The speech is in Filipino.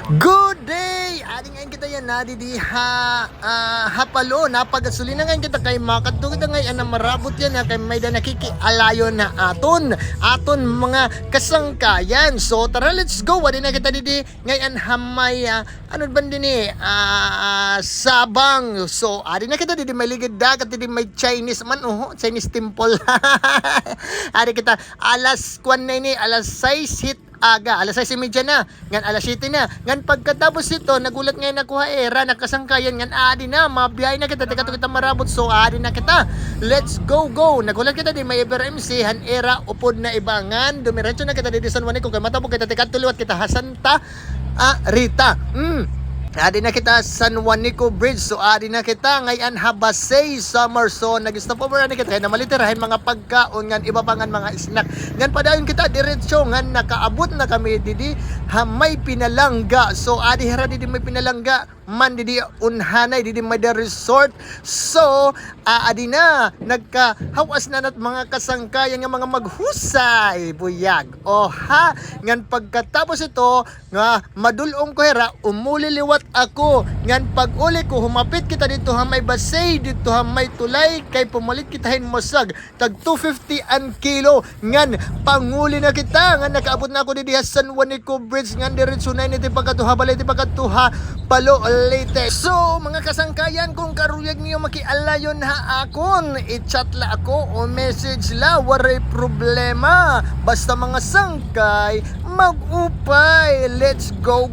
Good day! Ating ngayon kita yan na di hapalo napagasolina ngayon kita kay makatugod na ngayon na marabot yan na kay may da nakikialayon na aton mga kasangkayan. So tara, let's go. Wadi na kita didi ngayon hamay ano ba din Sabang. So adi na kita didi may ligid dagat didi may Chinese man Chinese temple. Adi kita alas 6 hit aga, alas 6:30 na, ngan alas 7 na, ngan pagkatapos ito, nagulat ngayon nakuha era, nakasangkayan, ngan adi na, mabiyahe na kita, teka kita marabot, so adi na kita, let's go, nagulat kita di may Ever MC, han era, upod na ibangan, dumiretso na kita di San Juanico, kay matapog kita, teka tuliwat kita, Hasanta, Rita, adi na kita San Juanico Bridge. So adi na kita ngayon Habasay Summer. So nag-stop over na kita na malitirahin mga pagkaon ngan iba pa ngan mga snack. Ngan padayon kita diretso ngan nakaabot na kami didi may Pinalangga. So adi hara didi may Pinalangga man didi unhanay didi may the resort. So adi na nagkahawas na nat mga kasangkayan nga mga maghusay buyag. Ngan pagkatapos ito nga madulong ko hera umuliliwat ako ngan pag-uli ko humapit kita dito ha may basay dito ha may tulay kay pumalit kitahin mosag tag 250 an kilo ngan panguli na kita ngan nakaabot na ako didi sa San Juanico Bridge ngan diretso na ini pagkatuha balay pagkatuha Palo Leyte. So mga kasangkayan kung karuyag niyo makialayon ha akon i-chat la ako o message la waray problema basta mga sangkay mag-upay. Let's go